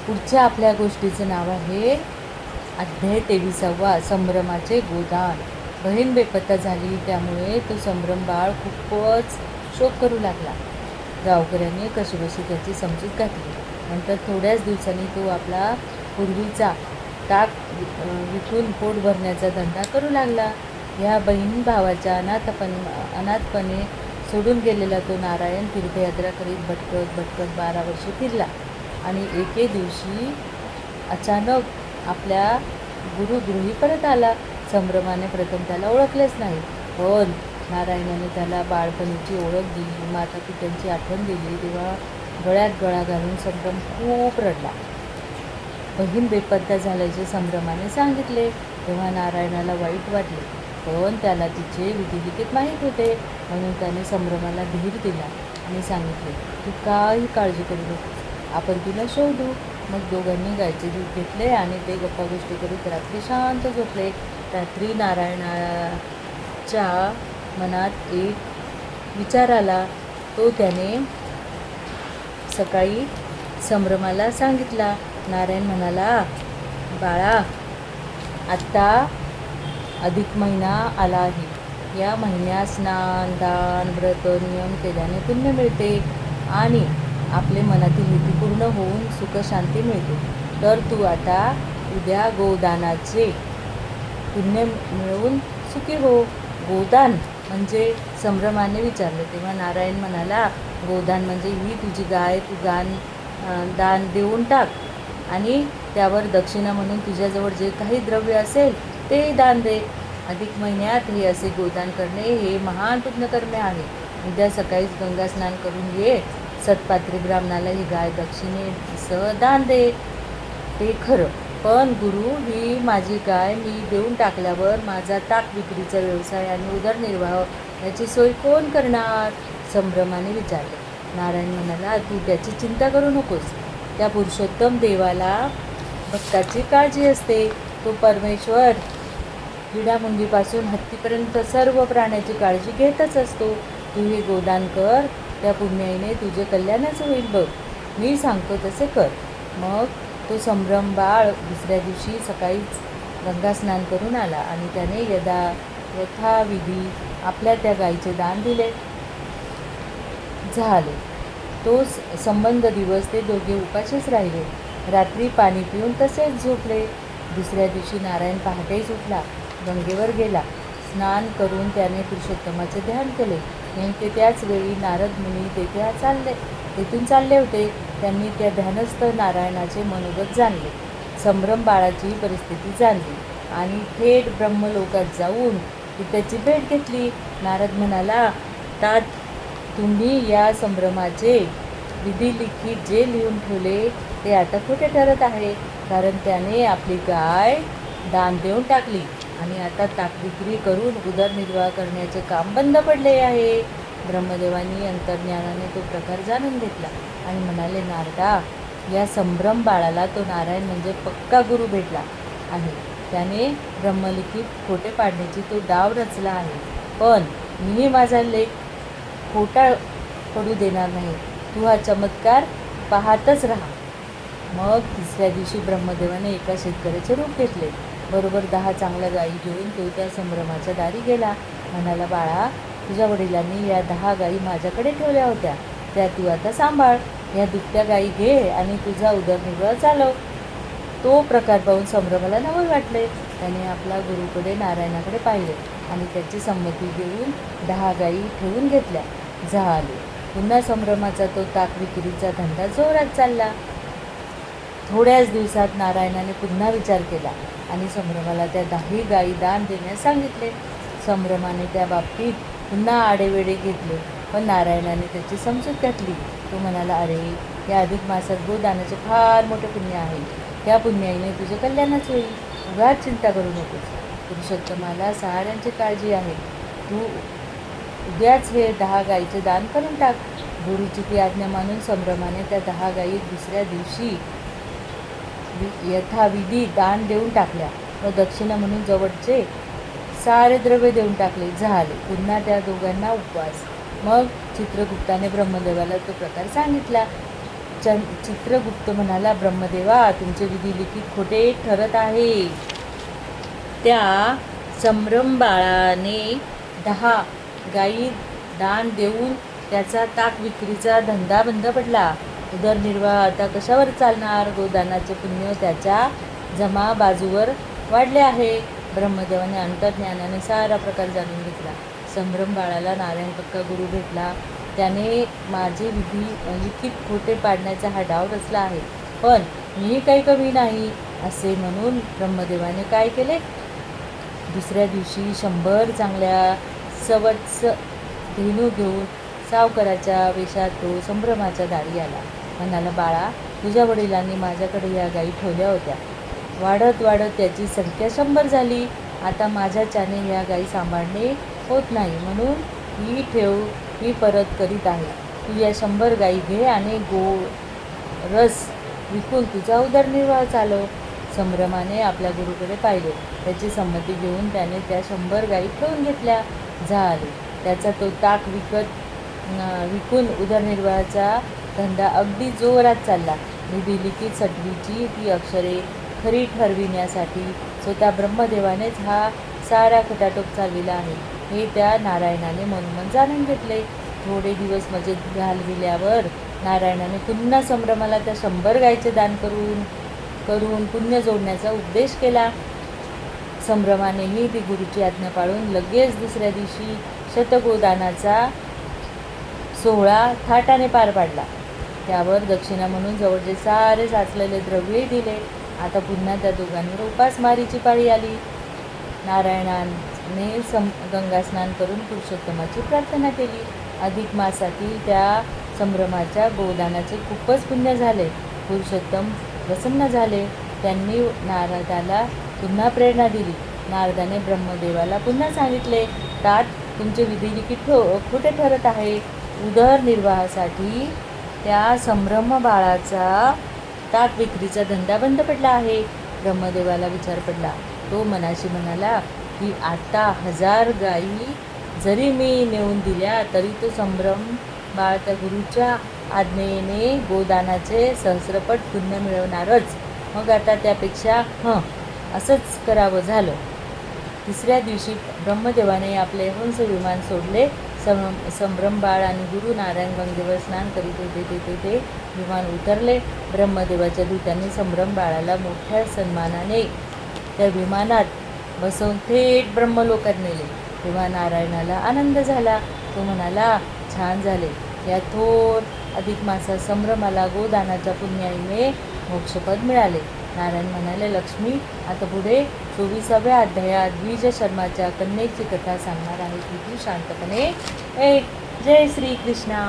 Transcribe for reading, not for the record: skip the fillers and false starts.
पुढच्या आपल्या गोष्टीचं नाव आहे अध्याय 23वा, संभ्रमाचे गोदान. बहीण बेपत्ता झाली, त्यामुळे तो संभ्रम बाळ खूपच शोक करू लागला. गावकऱ्यांनी कशीबशी त्याची समजूत घातली. नंतर थोड्याच दिवसांनी तो आपला पूर्वीचा ताक विकून पोट भरण्याचा धंदा करू लागला. ह्या बहीण भावाच्या अनाथपणे सोडून गेलेला तो नारायण तीर्थयात्रा करीत भटकत 12 वर्षे फिरला आणि एके दिवशी अचानक आपल्या गुरुगृही परत आला. संभ्रमाने प्रथम त्याला ओळखलेच नाही, पण नारायणाने त्याला बाळपणीची ओळख दिली, माता पित्यांची आठवण दिली. तेव्हा गळ्यात गळा घालून संभ्रम खूप रडला. बहीण बेपत्ता झाल्याचे संभ्रमाने सांगितले. तेव्हा नारायणाला वाईट वाटले, पण त्याला तिचे विधिलिखित माहीत होते, म्हणून त्याने संभ्रमाला धीर दिला आणि सांगितले, तू काही काळजी करू नको, आपण तिला शोधू. मग दोघांनी गायचे दूध घेतले आणि ते गप्पा गोष्टी करीत रात्री शांत झोपले. रात्री नारायणाच्या मनात एक विचार आला. तो त्याने सकाळी संभ्रमाला सांगितला. नारायण म्हणाला, बाळा, आत्ता अधिक महिना आला आहे. या महिन्यात स्नान, दान, व्रत, नियम केल्याने पुण्य मिळते आणि आपले मनातील हेतू पूर्ण होऊन सुख शांती मिळते. तर तू आता उद्या गोदानाचे पुण्य मिळवून सुखी हो. गोदान म्हणजे? संभ्रमाने विचारले. तेव्हा नारायण म्हणाला, गोदान म्हणजे ही तुझी गाय तू दान देऊन टाक आणि त्यावर दक्षिणा म्हणून तुझ्याजवळ जे काही द्रव्य असेल ते दान दे. अधिक महिन्यात हे असे गोदान करणे हे महान पुण्यकर्म आहे. उद्या सकाळीच गंगा स्नान करून ये. सत्पात्री ब्राह्मणाला ही गाय दक्षिणेसह दान दे. ते खरं, पण गुरु, ही माझी गाय मी देऊन टाकल्यावर माझा ताक विक्रीचा व्यवसाय आणि उदरनिर्वाह याची सोय कोण करणार? संभ्रमाने विचारले. नारायण म्हणाला, तू त्याची चिंता करू नकोस. त्या पुरुषोत्तम देवाला भक्ताची काळजी असते. तो परमेश्वर किडामुंगीपासून हत्तीपर्यंत सर्व प्राण्याची काळजी घेतच असतो. तू हे गोदान कर, त्या पुण्याईने तुझे कल्याणच होईल बघ. मी सांगतो तसे कर. मग तो संभ्रम बाळ दुसऱ्या दिवशी सकाळीच गंगा स्नान करून आला आणि त्याने यथाविधी आपल्या त्या गायीचे दान दिले. झाले. तो संबंध दिवस ते दोघे उपाशीच राहिले. रात्री पाणी पिऊन तसेच झोपले. दुसऱ्या दिवशी नारायण पहाटेच उठला, गंगेवर गेला. स्नान करून त्याने पुरुषोत्तमाचे ध्यान केले. नेमके त्याच वेळी नारद मुनी तेथून चालले होते. त्यांनी त्या ध्यानस्थ नारायणाचे मनोगत जाणले, संभ्रम बाळाची परिस्थिती जाणली आणि थेट ब्रह्मलोकात जाऊन त्याची भेट घेतली. नारद म्हणाला, तात, तुम्ही या संभ्रमाचे विधिलिखित जे लिहून ठेवले ते आता खोटे ठरत आहे, कारण त्याने आपली गाय दान देऊन टाकली आणि आता ताक विक्री करून उदरनिर्वाह करण्याचे काम बंद पडले आहे. ब्रह्मदेवानी अंतर्ज्ञानाने तो प्रकार जाणून घेतला आणि म्हणाले, नारदा, या संभ्रम बाळाला तो नारायण म्हणजे पक्का गुरु भेटला आहे. त्याने ब्रह्मलिखित खोटे पाडण्याची तो डाव रचला आहे, पण मीही माझा लेख खोटा पडू देणार नाही. तू हा चमत्कार पाहतच राहा. मग तिसऱ्या दिवशी ब्रह्मदेवाने एका शेतकऱ्याचे रूप घेतले. बरोबर 10 चांगल्या गायी घेऊन तो त्या संभ्रमाच्या दारी गेला. म्हणाला, बाळा, तुझ्या वडिलांनी या 10 गायी माझ्याकडे ठेवल्या होत्या, त्या तू आता सांभाळ. या दुभत्या गायी घे आणि तुझा उदरनिर्वाह चालव. तो प्रकार पाहून संभ्रमाला नवल वाटले. त्याने आपला गुरुकडे नारायणाकडे पाहिले आणि त्याची संमती घेऊन 10 गायी ठेवून घेतल्या. झाले. पुन्हा संभ्रमाचा तो ताक विक्रीचा धंदा जोरात चालला. थोड्याच दिवसात नारायणाने पुन्हा विचार केला आणि संभ्रमाला त्या 10 गायी दान देण्यास सांगितले. संभ्रमाने त्या बाबतीत पुन्हा आडेवेडे घेतले, पण नारायणाने त्याची समजूत घातली. तो म्हणाला, अरे, या अधिक मासात गोदानाचे फार मोठे पुण्य आहे. त्या पुण्याईने तुझे कल्याणच होईल. उगाच चिंता करू नकोस. पुरुषोत्तमाला साऱ्यांची काळजी आहे. तू उद्याच हे 10 गायीचे दान करून टाक. गुरुची ती आज्ञा मानून संभ्रमाने त्या 10 गायी दुसऱ्या दिवशी यथाविधी दान देऊन टाकल्या व दक्षिणा म्हणून जवळचे सारे द्रव्य देऊन टाकले. झाले. पुन्हा त्या दोघांना उपवास. मग चित्रगुप्ताने ब्रह्मदेवाला तो प्रकार सांगितला. चित्रगुप्त म्हणाला, ब्रह्मदेवा, तुमचे विधी लिखित खोटे ठरत आहे. त्या संभ्रम बाळाने 10 गायी दान देऊन त्याचा ताक विक्रीचा धंदा बंद पडला. उदरनिर्वाह आता कशावर चालणार? गोदानाचे पुण्य त्याच्या जमा बाजूवर वाढले आहे. ब्रह्मदेवाने अंतर्ज्ञानाने सारा प्रकार जाणून घेतला. संभ्रम बाळाला नारायण पक्का गुरु भेटला. त्याने माझे विधी लिखित खोटे पाडण्याचा हा डाव रचला आहे, पण मी काही कमी नाही असे म्हणून ब्रह्मदेवाने काय केले? दुसऱ्या दिवशी 100 चांगल्या सवत्स धेनू घेऊन सावकाराच्या वेशात तो संभ्रमाच्या दारी आला. म्हणाला, बाळा, तुझ्या वडिलांनी माझ्याकडे या गायी ठेवल्या होत्या. वाढत वाढत त्याची संख्या 100 झाली. आता माझ्याच्याने या गायी सांभाळणे होत नाही, म्हणून ही ठेव मी परत करीत आहे. तू या 100 गायी घे आणि रस विकून तुझा उदरनिर्वाह चालव. संभ्रमाने आपल्या गुरुकडे पाहिले. त्याची संमती घेऊन त्याने त्या 100 गायी ठेवून घेतल्या. झाले. त्याचा तो ताक विकून उदरनिर्वाहाचा धंदा अगदी जोरात चालला. विधी लिखित सटवीची ती अक्षरे खरी ठरविण्यासाठी स्वतः ब्रह्मदेवानेच हा सारा खटाटोप चालविला आहे, हे त्या नारायणाने मनोमन जाणून घेतले. थोडे दिवस मजेत घालविल्यावर नारायणाने पुन्हा संभ्रमाला त्या 100 गायीचे दान करून पुण्य जोडण्याचा उपदेश केला. संभ्रमानेही ती गुरुची आज्ञा पाळून लगेच दुसऱ्या दिवशी शतगोदानाचा सोहळा थाटाने पार पाडला. त्यावर दक्षिणा म्हणून जवळचे सारे साचलेले द्रव्यही दिले. आता पुन्हा त्या दोघांवर उपासमारीची पाळी आली. नारायणाने गंगास्नान करून पुरुषोत्तमाची प्रार्थना केली. अधिक मासातील त्या संभ्रमाच्या गोदानाचे खूपच पुण्य झाले. पुरुषोत्तम प्रसन्न झाले. त्यांनी नारदाला पुन्हा प्रेरणा दिली. नारदाने ब्रह्मदेवाला पुन्हा सांगितले, तात, तुमचे विधी लिखित खोटे ठरत आहे. उदरनिर्वाहासाठी त्या संभ्रम बाळाचा ताक विक्रीचा धंदा बंद पडला आहे. ब्रह्मदेवाला विचार पडला. तो मनाशी म्हणाला की आता 1000 गायी जरी मी नेऊन दिल्या तरी तो संभ्रम बाळ त्या गुरुच्या आज्ञेने गोदानाचे सहस्रपट पुण्य मिळवणारच. मग आता त्यापेक्षा असंच करावं झालं. तिसऱ्या दिवशी ब्रह्मदेवाने आपले हंस विमान सोडले. संभ्रम बाळ आणि गुरु नारायण गंगेवर स्नान करीत होते ते विमान उतरले. ब्रह्मदेवाच्या दूतांनी संभ्रम बाळाला मोठ्या सन्मानाने त्या विमानात बसवून थेट ब्रह्मलोकात नेले. तेव्हा नारायणाला आनंद झाला. तो म्हणाला, छान झाले. या थोर अधिक मासात संभ्रमाला गोदानाच्या पुण्याईने मोक्षपद मिळाले. नारायण म्हणाले, लक्ष्मी, आता पुढे 24व्या अध्यायात द्विज शर्माच्या कन्येची कथा सांगणार आहे, ती तू शांतपणे ऐक. जय श्री कृष्णा.